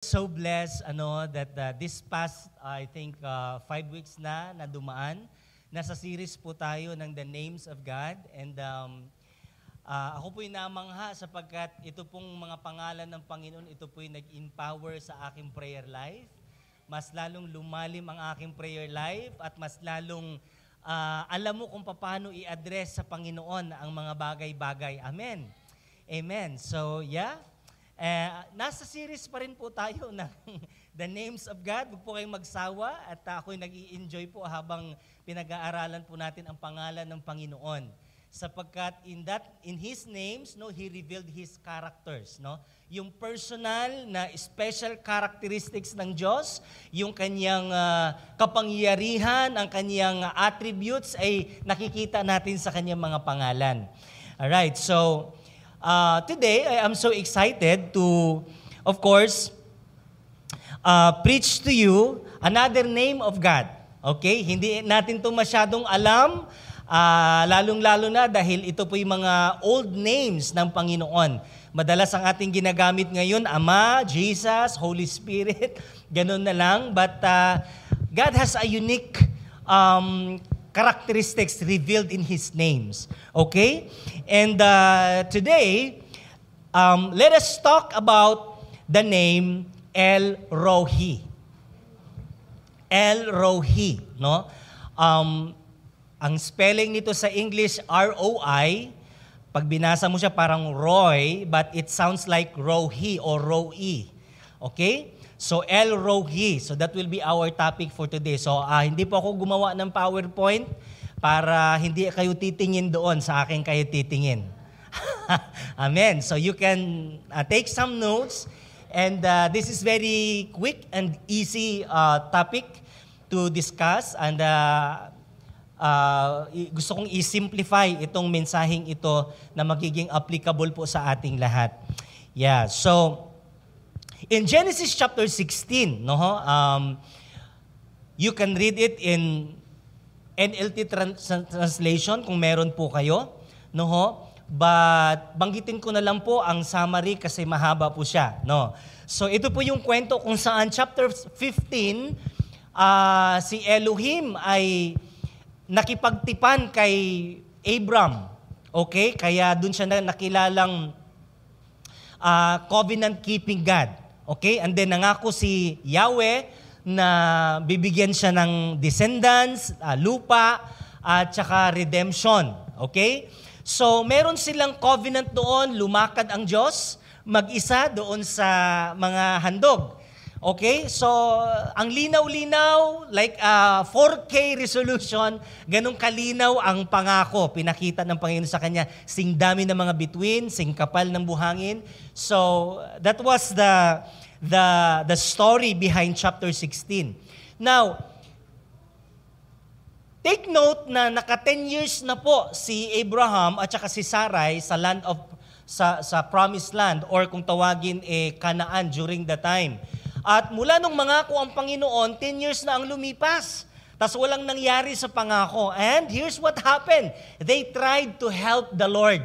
So blessed that this past I think 5 weeks na dumaan. Nasa series po tayo ng The Names of God and ako po'y namangha sapagkat ito pong mga pangalan ng Panginoon, ito po'y nag-empower sa aking prayer life. Mas lalong lumalim ang aking prayer life at mas lalong alam mo kung paano i-address sa Panginoon ang mga bagay-bagay. Amen. Amen. So nasa series pa rin po tayo ng The Names of God. Huwag po kayong magsawa at ako'y nag-i-enjoy po habang pinag-aaralan po natin ang pangalan ng Panginoon. Sapagkat in His names, He revealed His characters. Yung personal na special characteristics ng Diyos, yung kanyang kapangyarihan, ang kanyang attributes ay nakikita natin sa kanyang mga pangalan. Alright, so today, I am so excited to, of course, preach to you another name of God. Okay? Hindi natin ito masyadong alam, lalong-lalo na dahil ito po yung mga old names ng Panginoon. Madalas ang ating ginagamit ngayon, Ama, Jesus, Holy Spirit, ganun na lang. But God has a unique characteristics revealed in His names. Okay? And today, let us talk about the name El Roi. El Roi, no? Ang spelling nito sa English, R-O-I, pag binasa mo siya parang Roy, but it sounds like Rohi or Roi. Okay? So, El Roi. So, that will be our topic for today. So, hindi po ako gumawa ng PowerPoint para hindi kayo titingin doon sa akin kayo titingin. Amen. So, you can take some notes. And this is very quick and easy topic to discuss. And gusto kong i-simplify itong mensaheng ito na magiging applicable po sa ating lahat. Yeah. So, in Genesis chapter 16, you can read it in NLT translation kung meron po kayo. But banggitin ko na lang po ang summary kasi mahaba po siya. So ito po yung kwento kung saan chapter 15, si Elohim ay nakipagtipan kay Abram. Okay? Kaya dun siya nakilalang covenant-keeping God. Okay? And then nangako si Yahweh na bibigyan siya ng descendants, lupa, at saka redemption. Okay? So, meron silang covenant doon, lumakad ang Diyos, mag-isa doon sa mga handog. Okay? So, ang linaw-linaw, like 4K resolution, ganun kalinaw ang pangako. Pinakita ng Panginoon sa kanya, sing dami ng mga bituin, sing kapal ng buhangin. So, that was the story behind chapter 16. Now, take note na naka 10 years na po si Abraham at saka si Sarai sa land of sa promised land or kung tawagin Canaan during the time. At mula nung mangako ang Panginoon, 10 years na ang lumipas. Tas walang nangyari sa pangako. And here's what happened. They tried to help the Lord.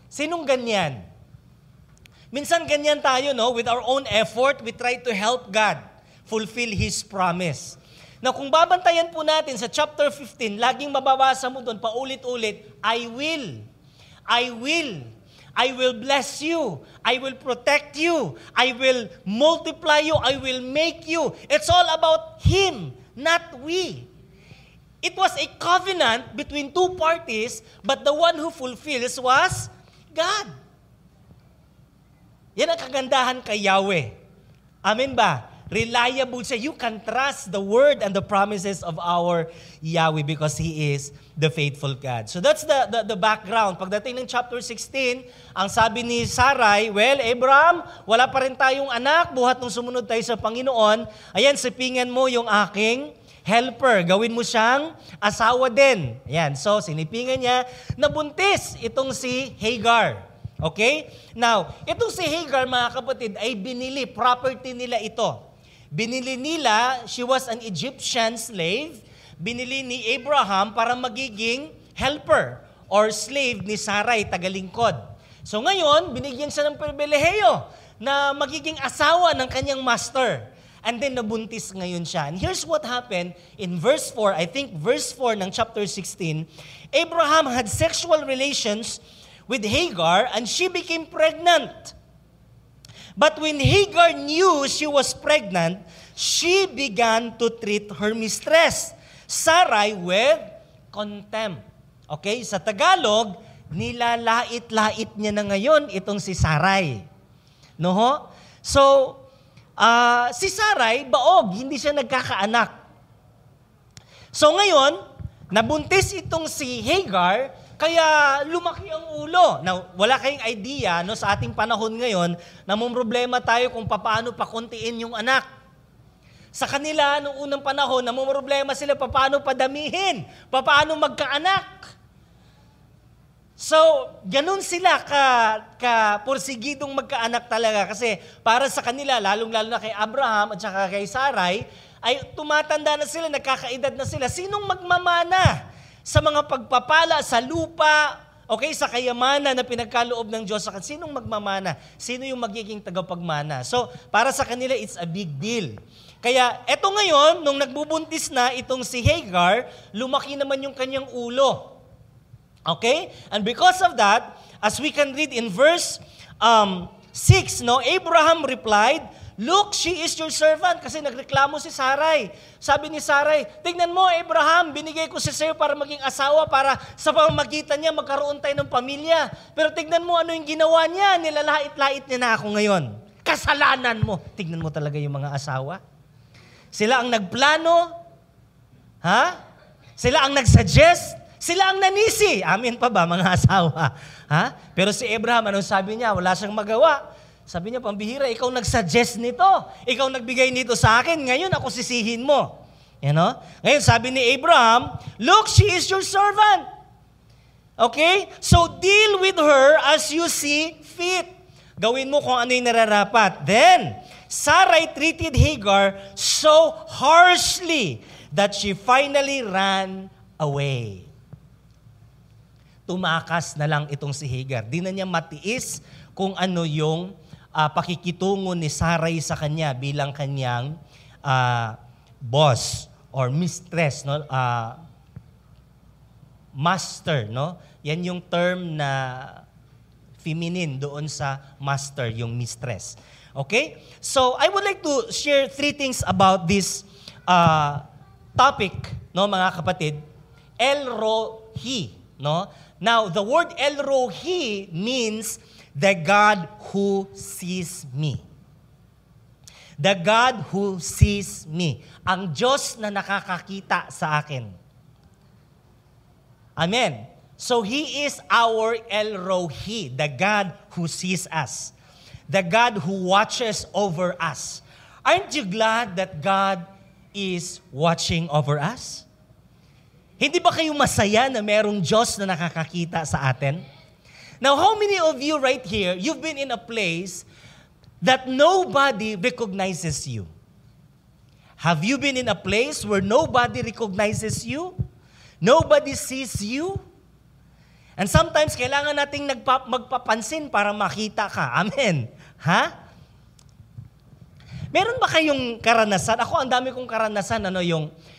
Sinong ganyan? Minsan ganyan tayo, with our own effort, we try to help God fulfill His promise. Now, kung babantayan po natin sa chapter 15, laging mababasa mo doon, paulit-ulit, I will bless you. I will protect you. I will multiply you. I will make you. It's all about Him, not we. It was a covenant between two parties, but the one who fulfills was God. Yan ang kagandahan kay Yahweh. Amen ba? Reliable siya. You can trust the word and the promises of our Yahweh because He is the faithful God. So that's the background. Pagdating ng chapter 16, ang sabi ni Sarai, well, Abraham, wala pa rin tayong anak, buhat nung sumunod tayo sa Panginoon. Ayan, sipingan mo yung aking helper. Gawin mo siyang asawa din. Ayan, so sinipingan niya, nabuntis itong si Hagar. Okay? Now, itong si Hagar, mga kapatid, ay binili, property nila ito. Binili nila, she was an Egyptian slave, binili ni Abraham para magiging helper or slave ni Sarai, tagalingkod. So ngayon, binigyan siya ng pribilehiyo na magiging asawa ng kanyang master. And then nabuntis ngayon siya. And here's what happened in verse 4, I think verse 4 ng chapter 16. Abraham had sexual relations with Hagar and she became pregnant. But when Hagar knew she was pregnant, she began to treat her mistress, Sarai, with contempt. Okay, sa Tagalog, nilalait-lait niya na ngayon itong si Sarai. No ho? So, si Sarai, baog, hindi siya nagkakaanak. So ngayon, nabuntis itong si Hagar, kaya lumaki ang ulo. Now, wala kayong idea no, sa ating panahon ngayon na may problema tayo kung paano pakuntiin yung anak. Sa kanila, noong unang panahon, na may problema sila paano padamihin, paano magkaanak. So, ganun sila ka-porsigidong magkaanak talaga. Kasi para sa kanila, lalong-lalo na kay Abraham at saka kay Sarai, ay tumatanda na sila, nagkakaedad na sila. Sinong magmamana sa mga pagpapala, sa lupa, okay, sa kayamanan na pinagkaloob ng Diyos? Sinong magmamana? Sino yung magiging tagapagmana? So, para sa kanila, it's a big deal. Kaya, eto ngayon, nung nagbubuntis na itong si Hagar, lumaki naman yung kanyang ulo. Okay? And because of that, as we can read in verse 6, no, Abraham replied, "Look, she is your servant." Kasi nagreklamo si Sarai. Sabi ni Sarai, "Tignan mo, Abraham, binigay ko si sa'yo para maging asawa, para sa pamamagitan niya magkaroon tayo ng pamilya. Pero tignan mo ano yung ginawa niya, nilalait-lait niya na ako ngayon. Kasalanan mo." Tignan mo talaga yung mga asawa. Sila ang nagplano, ha? Sila ang nagsuggest, sila ang nanisi. Amin pa ba, mga asawa? Ha? Pero si Abraham, anong sabi niya? Wala siyang magawa. Sabi niya, pambihira, ikaw nagsuggest nito. Ikaw nagbigay nito sa akin. Ngayon, ako sisihin mo. You know? Ngayon, sabi ni Abraham, "Look, she is your servant." Okay? So, deal with her as you see fit. Gawin mo kung ano yung nararapat. Then, Sarai treated Hagar so harshly that she finally ran away. Tumakas na lang itong si Hagar. Di na niya matiis kung ano yung pakikitungo ni Sarai sa kanya bilang kanyang boss or mistress, no? Master, no? Yan yung term na feminine doon sa master, yung mistress. Okay? So, I would like to share 3 things about this topic, no, mga kapatid. El-Rohi, no? Now, the word El-Rohi means the God who sees me. The God who sees me. Ang Diyos na nakakakita sa akin. Amen. So, He is our El-Rohi, the God who sees us. The God who watches over us. Aren't you glad that God is watching over us? Hindi ba kayo masaya na merong Diyos na nakakakita sa atin? Now, how many of you right here, you've been in a place that nobody recognizes you? Have you been in a place where nobody recognizes you? Nobody sees you? And sometimes, kailangan nating magpapansin para makita ka. Amen. Ha? Meron ba kayong karanasan? Ako, ang dami kong karanasan,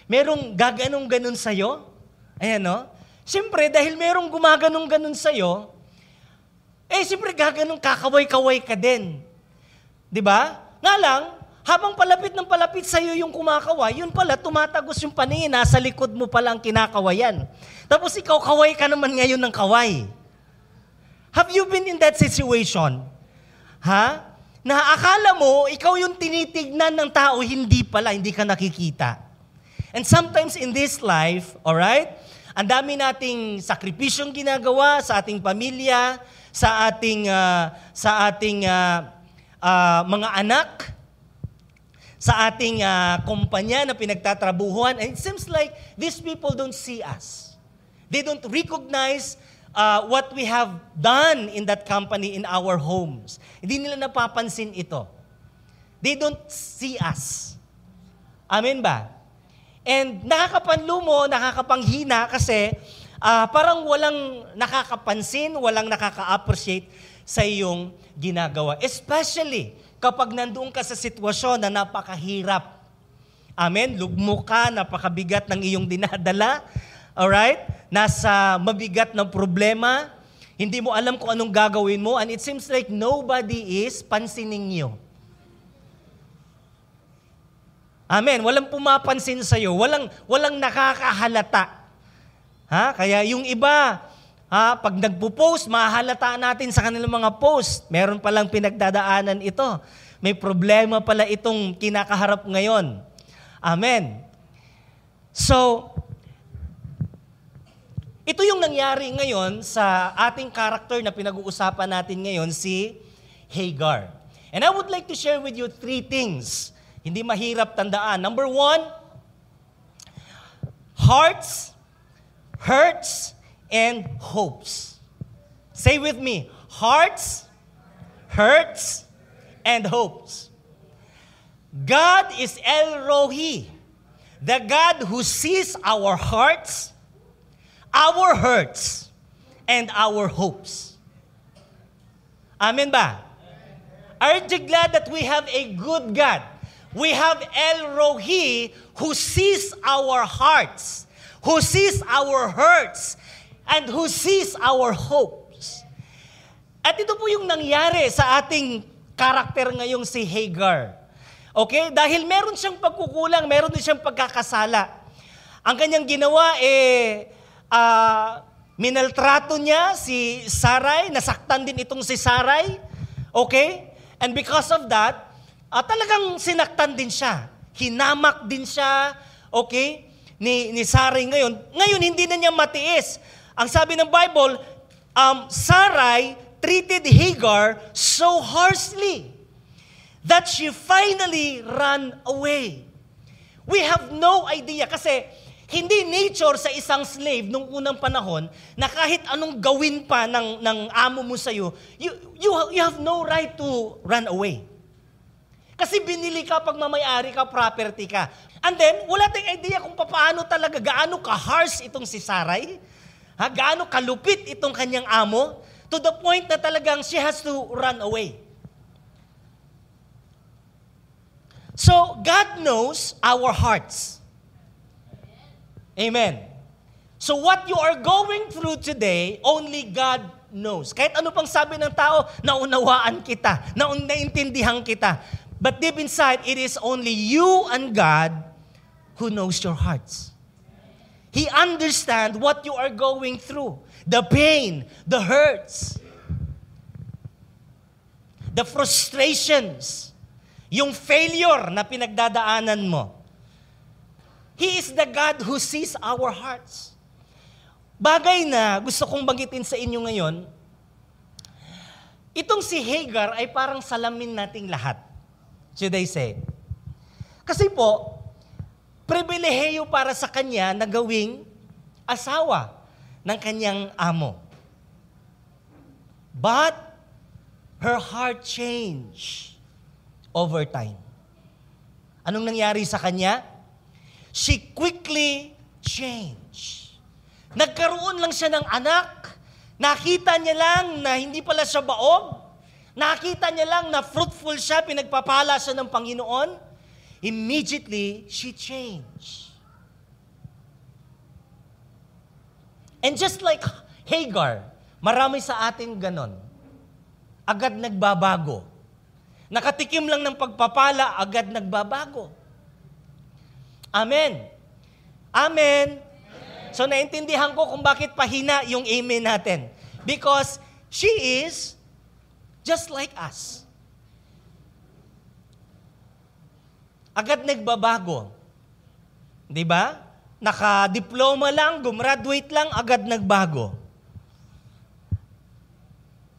merong gaganong-ganon sa'yo? Ayan, no? Siyempre, dahil merong gumaganong-ganon sa'yo, siyempre gaganong kakaway-kaway ka din. Diba? Nga lang, habang palapit ng palapit sa'yo yung kumakaway, yun pala, tumatagos yung paningin, nasa likod mo pala ang kinakawayan. Tapos ikaw, kaway ka naman ngayon ng kaway. Have you been in that situation? Ha? Na akala mo, ikaw yung tinitignan ng tao, hindi pala, hindi ka nakikita. And sometimes in this life, alright, ang dami nating sakripisyong ginagawa sa ating pamilya, sa ating mga anak, sa ating kumpanya na pinagtatrabuhuan. And it seems like these people don't see us. They don't recognize what we have done in that company, in our homes. Hindi nila napapansin ito. They don't see us. Amen ba? And nakakapanlumo, nakakapanghina kasi parang walang nakakapansin, walang nakaka-appreciate sa iyong ginagawa. Especially kapag nandoon ka sa sitwasyon na napakahirap. Amen? Lugmo ka, napakabigat ng iyong dinadala. Alright? Nasa mabigat ng problema. Hindi mo alam kung anong gagawin mo. And it seems like nobody is pansinin you. Amen? Walang pumapansin sa'yo. Walang nakakahalata. Kaya yung iba, pag nagpo-post, mahalata natin sa kanilang mga post. Meron palang pinagdadaanan ito. May problema pala itong kinakaharap ngayon. Amen. So, ito yung nangyari ngayon sa ating character na pinag-uusapan natin ngayon, si Hagar. And I would like to share with you 3 things. Hindi mahirap tandaan. Number 1, hearts, hurts, and hopes. Say with me, hearts, hurts, and hopes. God is El Rohi, the God who sees our hearts, our hurts, and our hopes. Amen ba? Aren't you glad that we have a good God? We have El Rohi who sees our hearts, who sees our hurts, and who sees our hopes. At ito po yung nangyari sa ating karakter ngayong si Hagar. Okay? Dahil meron siyang pagkukulang, meron din siyang pagkakasala. Ang kanyang ginawa, minaltrato niya si Sarai, nasaktan din itong si Sarai. Okay? And because of that, talagang sinaktan din siya. Hinamak din siya. Okay? Ni Sarai ngayon. Ngayon, hindi na niya matiis. Ang sabi ng Bible, Sarai treated Hagar so harshly that she finally ran away. We have no idea kasi hindi nature sa isang slave nung unang panahon na kahit anong gawin pa ng amo mo sa'yo, you have no right to run away. Kasi binili ka, pagmamayari ka, property ka. And then, wala tayong idea kung paano talaga, gaano ka-harsh itong si Sarai, gaano kalupit itong kanyang amo, to the point na talagang she has to run away. So, God knows our hearts. Amen. So, what you are going through today, only God knows. Kahit ano pang sabi ng tao, naunawaan kita, naintindihan kita. But deep inside, it is only you and God who knows your hearts. He understands what you are going through. The pain, the hurts, the frustrations, yung failure na pinagdadaanan mo. He is the God who sees our hearts. Bagay na gusto kong banggitin sa inyo ngayon, itong si Hagar ay parang salamin nating lahat. Should I say? Kasi po, pribilehiyo para sa kanya na gawing asawa ng kanyang amo. But her heart changed over time. Anong nangyari sa kanya? She quickly changed. Nagkaroon lang siya ng anak. Nakita niya lang na hindi pala siya baog. Nakita niya lang na fruitful siya, pinagpapala siya ng Panginoon. Immediately, she changed. And just like Hagar, marami sa atin ganon. Agad nagbabago. Nakatikim lang ng pagpapala, agad nagbabago. Amen. Amen. So naintindihan ko kung bakit pahina yung amen natin. Because she is just like us. Agad nagbabago. Di ba? Naka-diploma lang, gumraduate lang, agad nagbago.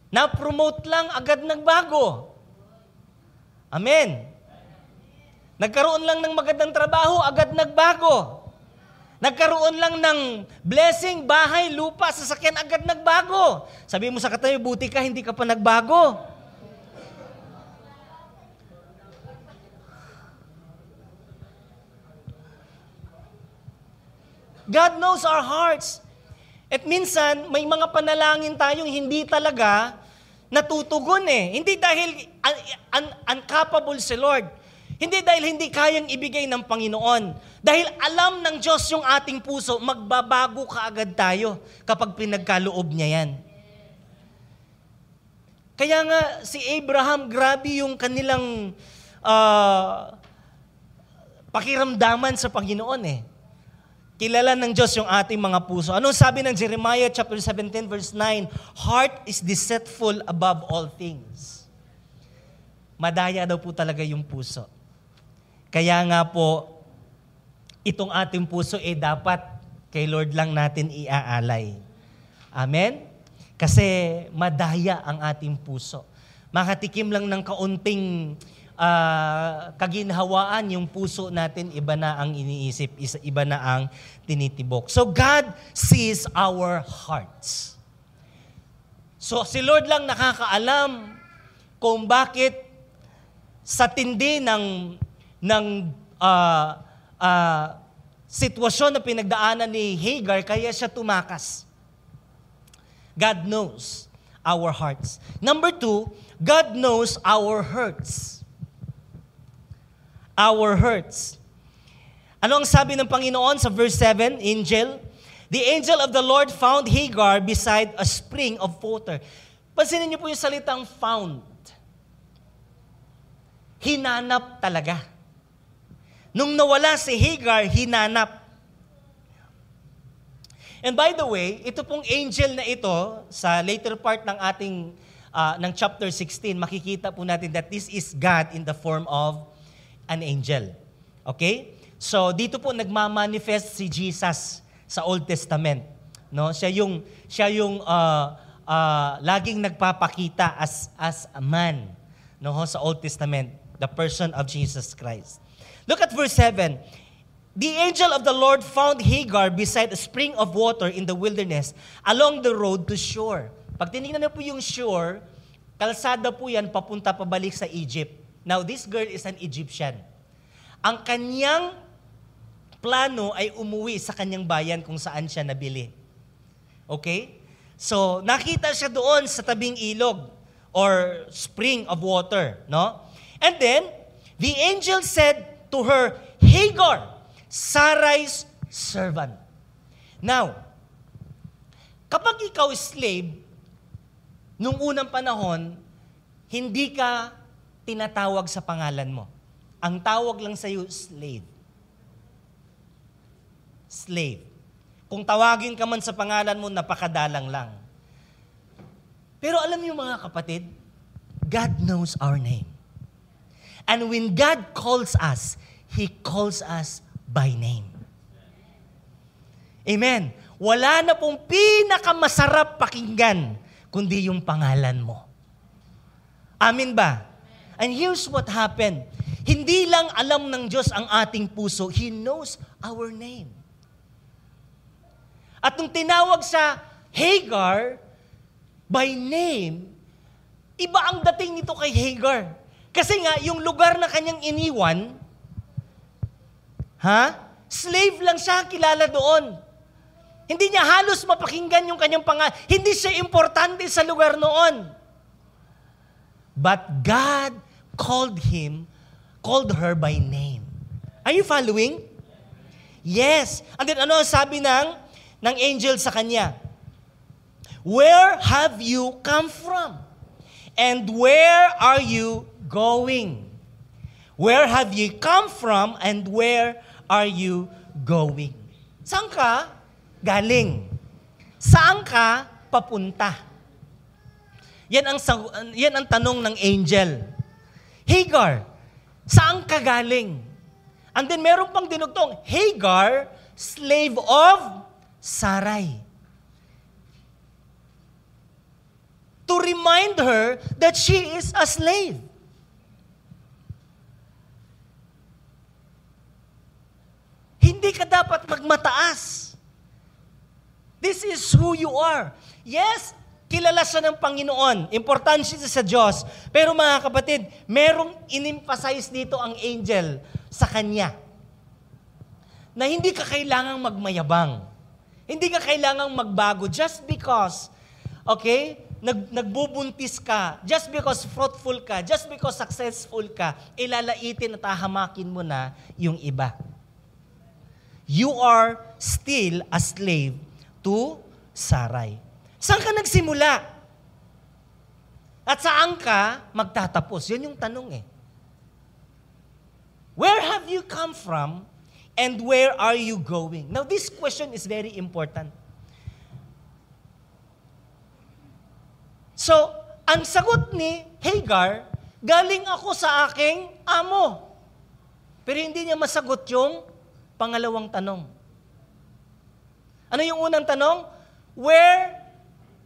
Na-promote lang, agad nagbago. Amen. Nagkaroon lang ng magandang trabaho, agad nagbago. Nagkaroon lang ng blessing, bahay, lupa, sasakyan, agad nagbago. Sabi mo sa katabi, buti ka, hindi ka pa nagbago. God knows our hearts. At minsan, may mga panalangin tayong hindi talaga natutugon eh. Hindi dahil incapable si Lord. Hindi dahil hindi kayang ibigay ng Panginoon. Dahil alam ng Diyos yung ating puso, magbabago kaagad tayo kapag pinagkaloob niya yan. Kaya nga si Abraham, grabe yung kanilang pakiramdaman sa Panginoon eh. Kilala ng Diyos yung ating mga puso. Anong sabi ng Jeremiah chapter 17 verse 9? Heart is deceitful above all things. Madaya daw po talaga yung puso. Kaya nga po, itong ating puso dapat kay Lord lang natin iaalay. Amen? Kasi madaya ang ating puso. Makatikim lang ng kaunting kaginhawaan yung puso natin, iba na ang iniisip, iba na ang tinitibok. So God sees our hearts. So si Lord lang nakakaalam kung bakit sa tindi ng sitwasyon na pinagdaanan ni Hagar, kaya siya tumakas. God knows our hearts. Number 2, God knows our hurts. Our hurts. Ano ang sabi ng Panginoon sa verse 7, angel? The angel of the Lord found Hagar beside a spring of water. Pansinin niyo po yung salitang found. Hinanap talaga. Nung nawala si Hagar, hinanap. And by the way, ito pong angel na ito, sa later part ng ating, ng chapter 16, makikita po natin that this is God in the form of an angel. Okay? So, dito po nagmamanifest si Jesus sa Old Testament. No? Siya yung laging nagpapakita as a man, no, sa Old Testament, the person of Jesus Christ. Look at verse 7. The angel of the Lord found Hagar beside a spring of water in the wilderness along the road to shore. Pag tinignan na po yung shore, kalsada po yan papunta pabalik sa Egypt. Now, this girl is an Egyptian. Ang kanyang plano ay umuwi sa kanyang bayan kung saan siya nabili. Okay? So, nakita siya doon sa tabing ilog or spring of water, no? And then, the angel said to her, Hagar, Sarai's servant. Now, kapag ikaw slave, nung unang panahon, hindi ka tinatawag sa pangalan mo. Ang tawag lang sa iyo, slave. Slave. Kung tawagin ka man sa pangalan mo, napakadalang lang. Pero alam niyo mga kapatid, God knows our name. And when God calls us, He calls us by name. Amen. Wala na pong pinakamasarap pakinggan, kundi yung pangalan mo. Amin ba? And here's what happened. Hindi lang alam ng Diyos ang ating puso, He knows our name. At nung tinawag sa Hagar by name, iba ang dating nito kay Hagar. Kasi nga, yung lugar na kanyang iniwan, slave lang siya kilala doon. Hindi niya halos mapakinggan yung kanyang pangalan. Hindi siya importante sa lugar noon. But God called her by name. Are you following? Yes. And then ano sabi ng angel sa kanya? Where have you come from? And where are you going? Where have you come from and where are you going? Saan ka galing? Saan ka papunta? Yan ang tanong ng angel. Hagar, saan ka galing? And then meron pang dinugtong, Hagar, slave of Sarai. To remind her that she is a slave. Hindi ka dapat magmataas. This is who you are. Yes, kilala siya ng Panginoon. Importante siya sa Diyos. Pero mga kapatid, merong in-emphasize dito ang angel sa kanya. Na hindi ka kailangang magmayabang. Hindi ka kailangang magbago just because, okay, nagbubuntis ka, just because fruitful ka, just because successful ka, ilalaitin at hahamakin mo na yung iba. You are still a slave to Sarai. Saan ka nagsimula? At saan ka magtatapos? Yun yung tanong eh. Where have you come from and where are you going? Now, this question is very important. So, ang sagot ni Hagar, galing ako sa aking amo. Pero hindi niya masagot yung pangalawang tanong. Ano yung unang tanong? Where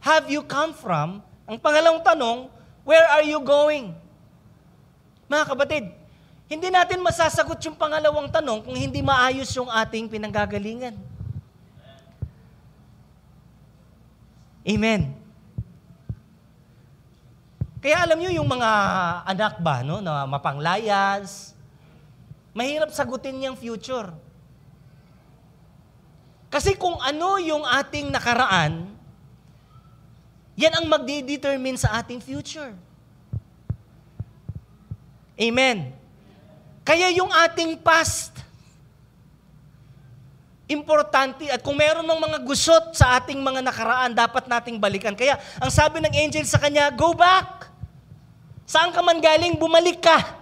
have you come from? Ang pangalawang tanong, where are you going? Mga kapatid, hindi natin masasagot yung pangalawang tanong kung hindi maayos yung ating pinanggagalingan. Amen. Kaya alam nyo yung mga anak ba, no, na mapanglayas, mahirap sagutin yung future. Kasi kung ano yung ating nakaraan, yan ang magdedetermine sa ating future. Amen. Kaya yung ating past, importante. At kung meron ng mga gusot sa ating mga nakaraan, dapat nating balikan. Kaya ang sabi ng angel sa kanya, go back. Saan ka man galing, bumalik ka.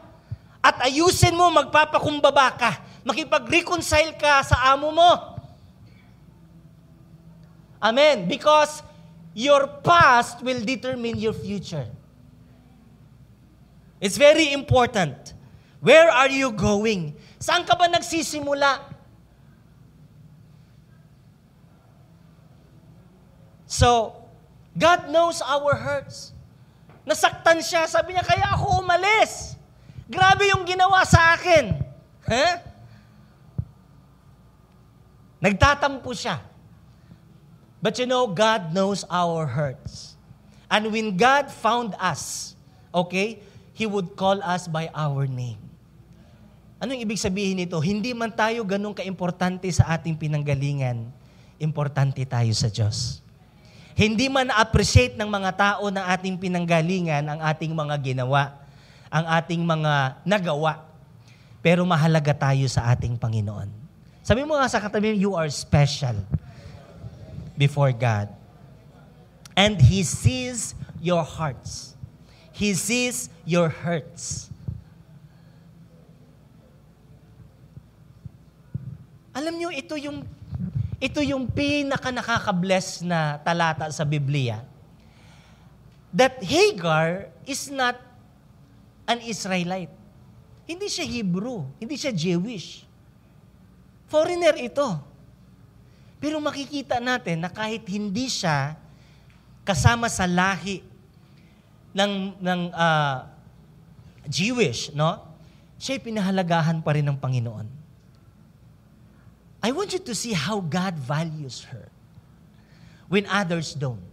At ayusin mo, magpapakumbaba ka. Makipag-reconcile ka sa amo mo. Amen. Because your past will determine your future. It's very important. Where are you going? Saan ka ba nagsisimula? So, God knows our hurts. Nasaktan siya. Sabi niya, kaya ako umalis. Grabe yung ginawa sa akin. Huh? Nagtatampo siya. But you know, God knows our hurts. And when God found us, okay, He would call us by our name. Anong ibig sabihin nito? Hindi man tayo ganun kaimportante sa ating pinanggalingan, importante tayo sa Diyos. Hindi man na-appreciate ng mga tao ng ating pinanggalingan ang ating mga ginawa, ang ating mga nagawa, pero mahalaga tayo sa ating Panginoon. Sabi mo nga sa katabi, you are special before God. And He sees your hearts. He sees your hurts. Alam nyo, ito yung pinaka-nakaka-bless na talata sa Biblia. That Hagar is not an Israelite. Hindi siya Hebrew. Hindi siya Jewish. Foreigner ito. Pero makikita natin na kahit hindi siya kasama sa lahi ng Jewish, no? Siya'y pinahalagahan pa rin ng Panginoon. I want you to see how God values her when others don't.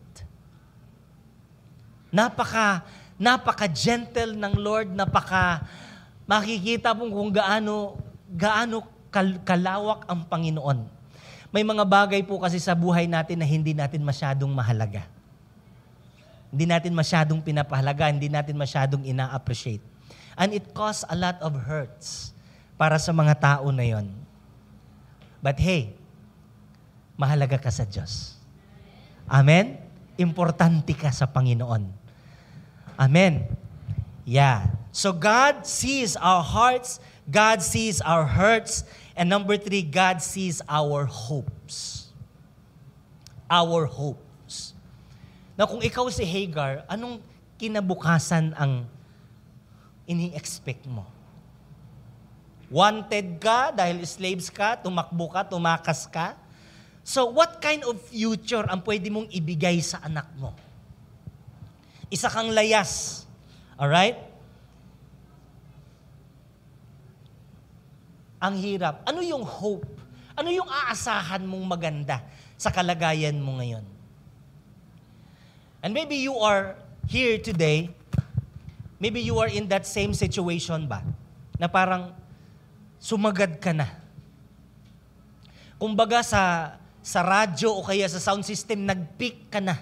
Napaka-gentle ng Lord, makikita mo kung gaano kalawak ang Panginoon. May mga bagay po kasi sa buhay natin na hindi natin masyadong mahalaga. Hindi natin masyadong pinapahalaga, hindi natin masyadong ina-appreciate. And it caused a lot of hurts para sa mga tao na yon. But hey, mahalaga ka sa Diyos. Amen? Importante ka sa Panginoon. Amen? Yeah. So God sees our hearts, God sees our hurts, and number 3, God sees our hopes. Our hopes. Now, kung ikaw si Hagar, anong kinabukasan ang ini-expect mo? Wanted ka dahil slaves ka, tumakbo ka, tumakas ka. So, what kind of future ang pwede mong ibigay sa anak mo? Isa kang layas. Alright? Ang hirap. Ano yung hope? Ano yung aasahan mong maganda sa kalagayan mo ngayon? And maybe you are here today, maybe you are in that same situation ba? Na parang sumagad ka na. Kumbaga sa radyo o kaya sa sound system, nag-peak ka na.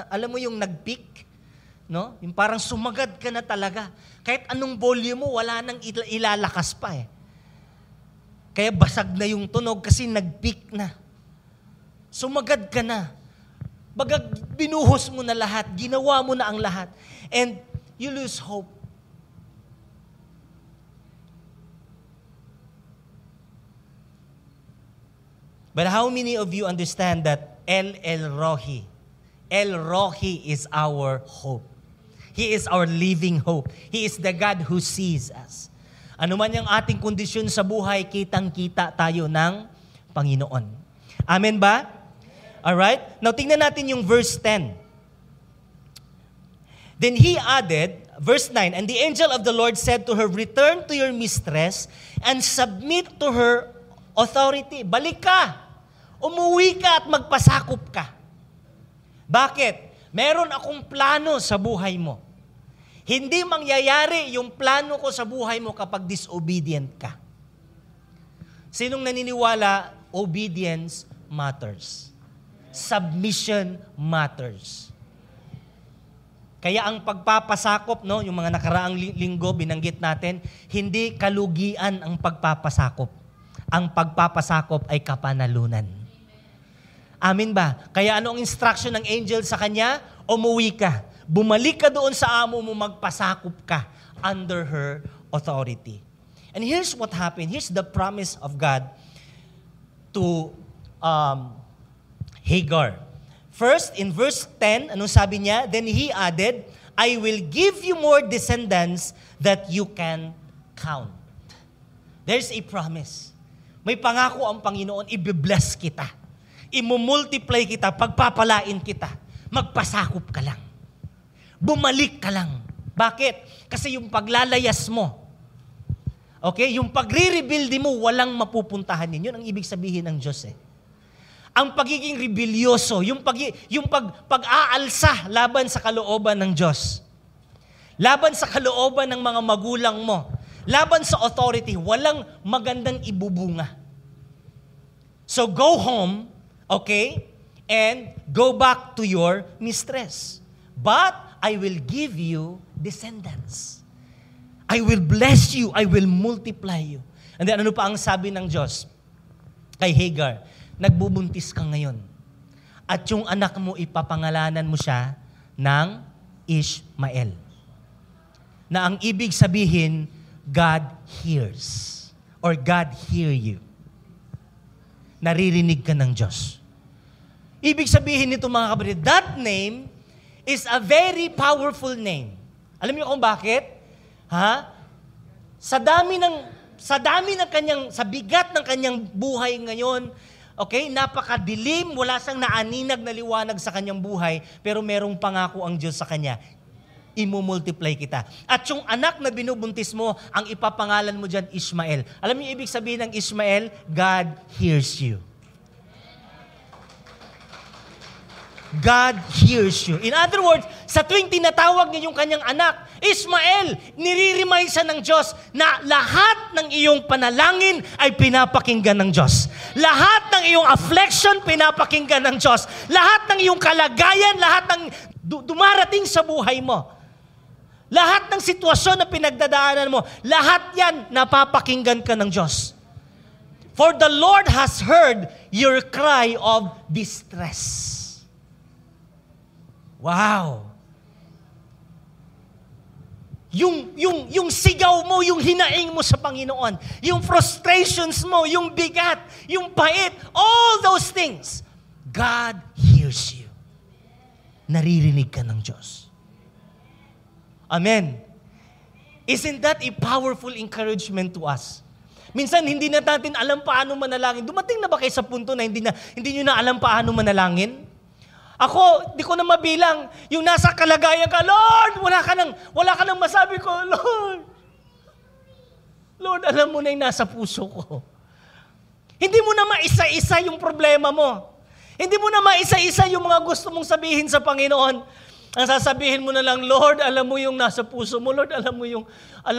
Alam mo yung nag-peak? No? Yung parang sumagad ka na talaga. Kahit anong volume mo, wala nang ilalakas pa eh. Kaya basag na yung tunog kasi nag-peak na. Sumagad ka na. Baga binuhos mo na lahat, ginawa mo na ang lahat. And you lose hope. But how many of you understand that El Rohi is our hope. He is our living hope. He is the God who sees us. Ano man yung ating kondisyon sa buhay, kitang-kita tayo ng Panginoon. Amen ba? Alright? Now, tingnan natin yung verse 10. Then he added, verse 9, and the angel of the Lord said to her, return to your mistress and submit to her authority. Balik ka. Umuwi ka at magpasakop ka. Bakit? Meron akong plano sa buhay mo. Hindi mangyayari yung plano ko sa buhay mo kapag disobedient ka. Sinong naniniwala, obedience matters. Submission matters. Kaya ang pagpapasakop, no, yung mga nakaraang linggo, binanggit natin, hindi kalugian ang pagpapasakop. Ang pagpapasakop ay kapanalunan. Amin ba? Kaya ano ang instruction ng angel sa kanya? Umuwi ka. Bumalik ka doon sa amo mo, magpasakop ka under her authority. And here's what happened. Here's the promise of God to Hagar. First, in verse 10, anong sabi niya? Then he added, I will give you more descendants that you can count. There's a promise. May pangako ang Panginoon, i-bless kita. I-multiply kita, pagpapalain kita. Magpasakop ka lang. Bumalik ka lang. Bakit? Kasi yung paglalayas mo, okay, yung pagre-rebuild mo, walang mapupuntahan din. Yun ang ibig sabihin ng Diyos eh. Ang pagiging rebelyoso, yung pag-aalsa laban sa kalooban ng Diyos. Laban sa kalooban ng mga magulang mo. Laban sa authority, walang magandang ibubunga. So go home, okay, and go back to your mistress. But I will give you descendants. I will bless you. I will multiply you. And then ano pa ang sabi ng Diyos kay Hagar? Nagbubuntis ka ngayon. At yung anak mo, ipapangalanan mo siya ng Ishmael. Na ang ibig sabihin, God hears. Or God hear you. Naririnig ka ng Diyos. Ibig sabihin nito mga kapatid, that name is a very powerful name. Alam niyo kung bakit? Sa bigat ng kanyang buhay ngayon, okay, napakadilim, wala siyang naaninag na liwanag sa kanyang buhay, pero merong pangako ang Diyos sa kanya. Imumultiply kita. At yung anak na binubuntis mo, ang ipapangalan mo dyan, Ishmael. Alam niyo ibig sabihin ng Ishmael? God hears you. God hears you. In other words, sa tuwing tinatawag niya yung kanyang anak, Ishmael, nire-remind siya ng Diyos na lahat ng iyong panalangin ay pinapakinggan ng Diyos. Lahat ng iyong affliction, pinapakinggan ng Diyos. Lahat ng iyong kalagayan, lahat ng dumarating sa buhay mo. Lahat ng sitwasyon na pinagdadaanan mo, lahat yan napapakinggan ka ng Diyos. For the Lord has heard your cry of distress. Wow! Yung sigaw mo, yung hinaing mo sa Panginoon, yung frustrations mo, yung bigat, yung pait, all those things, God hears you. Naririnig ka ng Diyos. Amen. Isn't that a powerful encouragement to us? Minsan, hindi na natin alam paano manalangin. Dumating na ba kayo sa punto na hindi nyo na alam paano manalangin? Ako, di ko na mabilang. Yung nasa kalagayan ka, Lord, wala ka nang masabi ko, Lord, alam mo na yung nasa puso ko. Hindi mo na maisa-isa yung problema mo. Hindi mo na maisa-isa yung mga gusto mong sabihin sa Panginoon. Ang sasabihin mo na lang, Lord, alam mo yung nasa puso mo. Lord, alam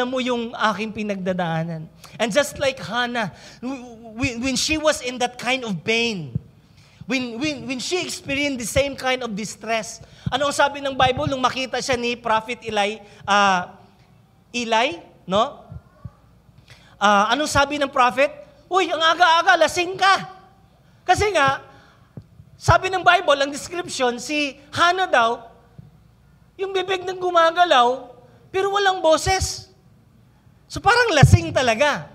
mo yung aking pinagdadaanan. And just like Hannah, when she was in that kind of pain, When she experienced the same kind of distress, ano ang sabi ng Bible nung makita siya ni Prophet Eli, no? Anong sabi ng prophet? Uy, ang aga-aga, lasing ka. Kasi nga, sabi ng Bible, ang description, si Hannah daw, yung bibig nang gumagalaw, pero walang boses. So parang lasing talaga.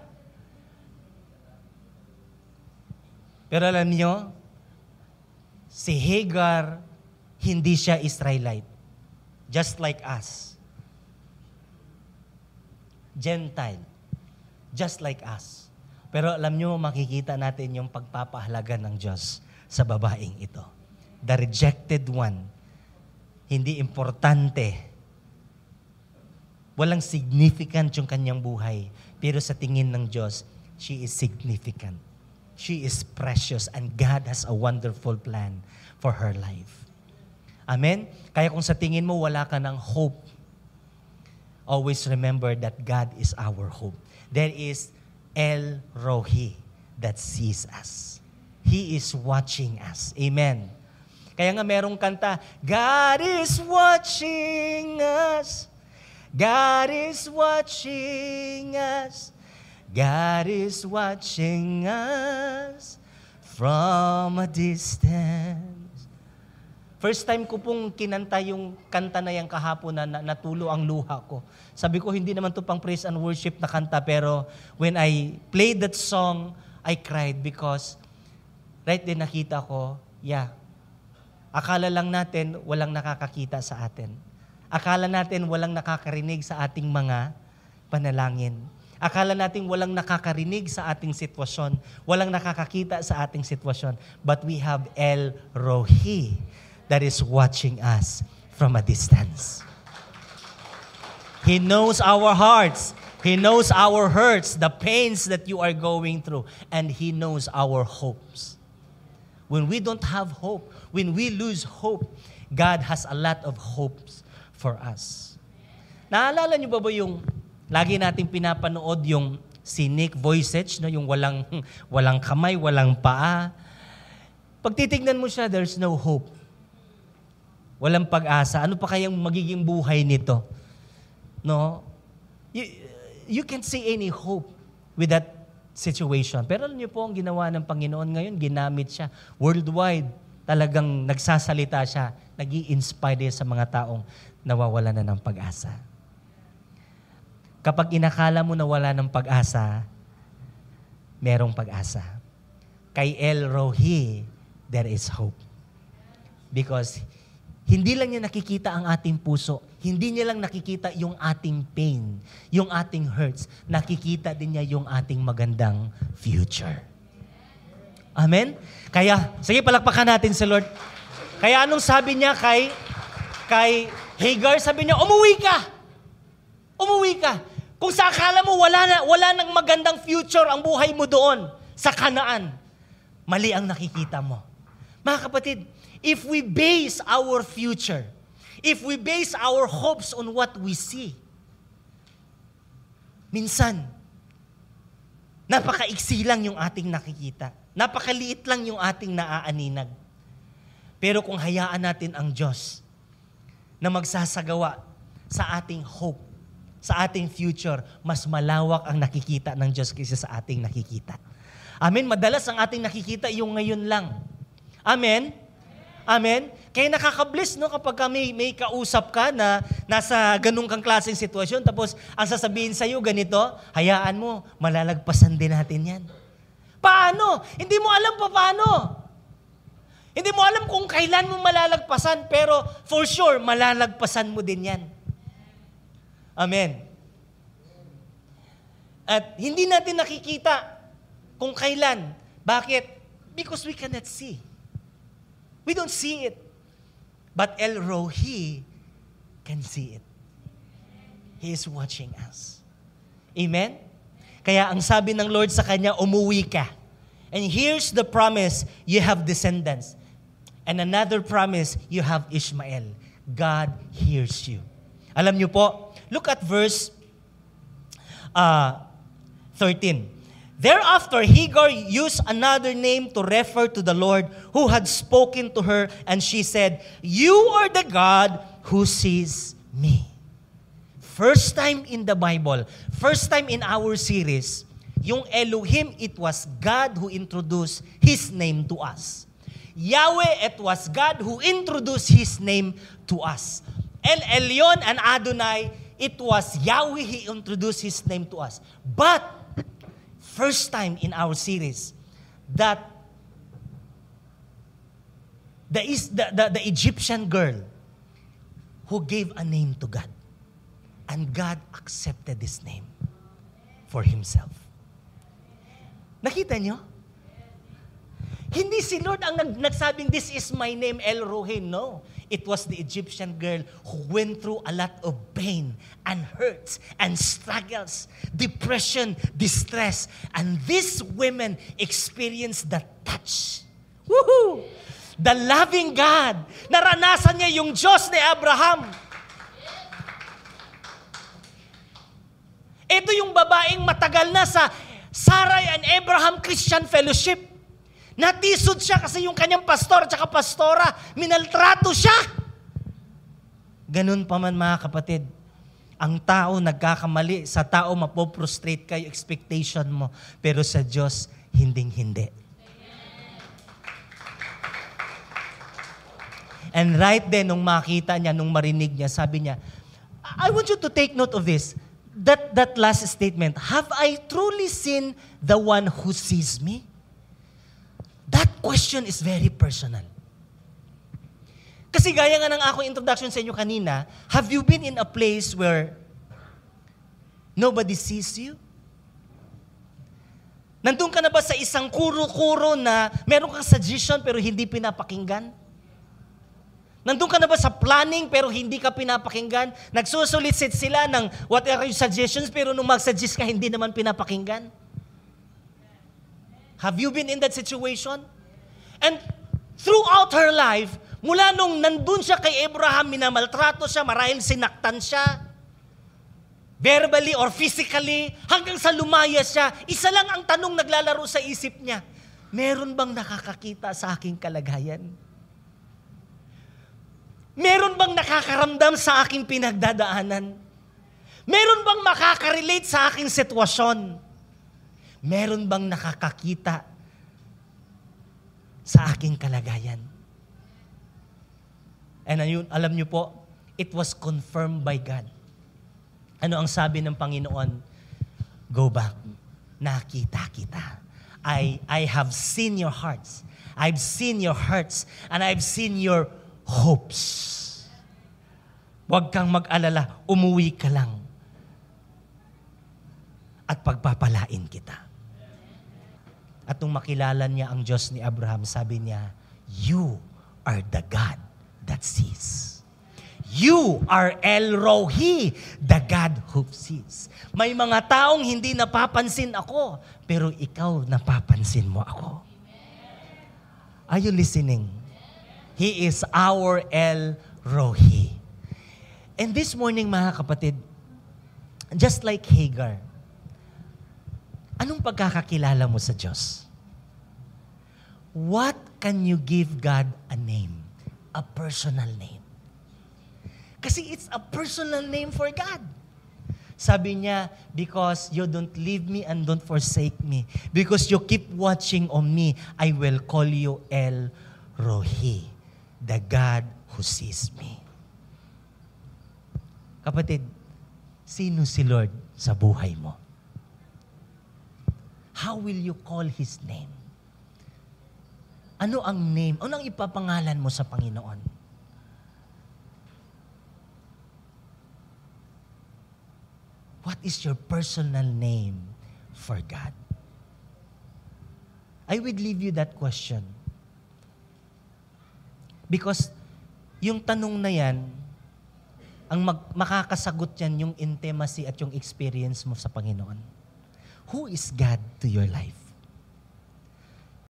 Pero alam niyo, si Hagar, hindi siya Israelite. Just like us. Gentile. Just like us. Pero alam niyo, makikita natin yung pagpapahalaga ng Diyos sa babaeng ito. The rejected one. Hindi importante. Walang significant yung kanyang buhay. Pero sa tingin ng Diyos, she is significant. She is precious and God has a wonderful plan for her life. Amen? Kaya kung sa tingin mo wala ka ng hope, always remember that God is our hope. There is El Rohi that sees us. He is watching us. Amen. Kaya nga merong kanta, God is watching us. God is watching us. God is watching us from a distance. First time ko pong kinanta yung kanta na yung kahapon na natulo ang luha ko. Sabi ko, hindi naman to pang praise and worship na kanta, pero when I played that song, I cried because right din nakita ko, akala lang natin walang nakakakita sa atin. Akala natin walang nakakarinig sa ating mga panalangin. Akala natin walang nakakarinig sa ating sitwasyon, walang nakakakita sa ating sitwasyon. But we have El Rohi that is watching us from a distance. He knows our hearts. He knows our hurts, the pains that you are going through, and He knows our hopes. When we don't have hope, when we lose hope, God has a lot of hopes for us. Naalala niyo ba yung lagi nating pinapanood yung si Nick Vujicic, no? Yung walang kamay, walang paa. Pag titignan mo siya, there's no hope. Walang pag-asa. Ano pa kayang magiging buhay nito? No? You can't see any hope with that situation. Pero alam niyo po, ang ginawa ng Panginoon ngayon, ginamit siya. Worldwide, talagang nagsasalita siya, nag-i-inspire sa mga taong nawawala na ng pag-asa. Kapag inakala mo na wala ng pag-asa, merong pag-asa. Kay El Rohi, there is hope. Because hindi lang niya nakikita ang ating puso, hindi niya lang nakikita yung ating pain, yung ating hurts, nakikita din niya yung ating magandang future. Amen? Kaya, sige, palakpakan natin si Lord. Kaya anong sabi niya kay Hagar? Sabi niya, umuwi ka! Umuwi ka! Kung sa akala mo wala nang magandang future ang buhay mo doon sa Kanaan, mali ang nakikita mo. Mga kapatid, if we base our future, if we base our hopes on what we see, minsan, napakaiksi lang yung ating nakikita. Napakaliit lang yung ating naaaninag. Pero kung hayaan natin ang Diyos na magsasagawa sa ating hope, sa ating future, mas malawak ang nakikita ng Diyos kaysa sa ating nakikita. Amen? Madalas ang ating nakikita yung ngayon lang. Amen? Amen? Kaya nakaka-bless, no, kapag may kausap ka na nasa ganung kang klaseng sitwasyon, tapos ang sasabihin sa'yo ganito, hayaan mo, malalagpasan din natin yan. Paano? Hindi mo alam pa paano. Hindi mo alam kung kailan mo malalagpasan, pero for sure, malalagpasan mo din yan. Amen. At hindi natin nakikita kung kailan. Bakit? Because we cannot see. We don't see it. But El Rohi can see it. He is watching us. Amen? Kaya ang sabi ng Lord sa kanya, umuwi ka. And here's the promise, you have descendants. And another promise, you have Ishmael. God hears you. Alam niyo po, look at verse 13. Thereafter, Hagar used another name to refer to the Lord who had spoken to her, and she said, "You are the God who sees me." First time in the Bible, first time in our series, yung Elohim, it was God who introduced His name to us. Yahweh, it was God who introduced His name to us. El Elyon and Adonai, it was Yahweh, He introduced His name to us. But, first time in our series, that the Egyptian girl who gave a name to God. And God accepted this name for Himself. Nakita nyo? Hindi si Lord ang nagsabing, "This is my name, El Roi." No. It was the Egyptian girl who went through a lot of pain and hurts and struggles, depression, distress. And these women experienced the touch. Woohoo! The loving God. Naranasan niya yung Diyos ni Abraham. Ito yung babaeng matagal na sa Sarai and Abraham Christian Fellowship. Natisod siya kasi yung kanyang pastor at saka pastora, minaltrato siya. Ganun pa man mga kapatid, ang tao nagkakamali, sa tao mapoprostrate kayo, expectation mo, pero sa Diyos, hinding-hindi. And right then, nung makita niya, nung marinig niya, sabi niya, I want you to take note of this. That last statement, "Have I truly seen the one who sees me?" That question is very personal. Kasi gaya nga ng aking introduction sa inyo kanina, have you been in a place where nobody sees you? Nandun ka na ba sa isang kuro-kuro na meron kang suggestion pero hindi pinapakinggan? Nandun ka na ba sa planning pero hindi ka pinapakinggan? Nagsusolicit sila ng what are your suggestions pero nung mag-suggest ka, hindi naman pinapakinggan? Have you been in that situation? And throughout her life, mula nung nandun siya kay Abraham, minamaltrato siya, marahil sinaktan siya, verbally or physically, hanggang sa lumaya siya, isa lang ang tanong naglalaro sa isip niya, meron bang nakakakita sa aking kalagayan? Meron bang nakakaramdam sa aking pinagdadaanan? Meron bang makaka-relate sa aking sitwasyon? Meron bang nakakakita sa aking kalagayan? And alam niyo po, it was confirmed by God. Ano ang sabi ng Panginoon? Go back. Nakita kita. I have seen your hearts. I've seen your hurts. And I've seen your hopes. Huwag kang mag-alala, umuwi ka lang. At pagpapalain kita. At nung makilala niya ang Diyos ni Abraham, sabi niya, "You are the God that sees." You are El Roi, the God who sees. May mga taong hindi napapansin ako, pero ikaw napapansin mo ako. Are you listening? He is our El Roi. And this morning, mga kapatid, just like Hagar, anong pagkakakilala mo sa Diyos? What can you give God a name? A personal name. Kasi it's a personal name for God. Sabi niya, because you don't leave me and don't forsake me. Because you keep watching on me, I will call you El Roi, the God who sees me. Kapatid, sino si Lord sa buhay mo? How will you call His name? Ano ang name? Ano ang ipapangalan mo sa Panginoon? What is your personal name for God? I would leave you that question. Because yung tanong na yan, ang makakasagot yan yung intimacy at yung experience mo sa Panginoon. Who is God to your life?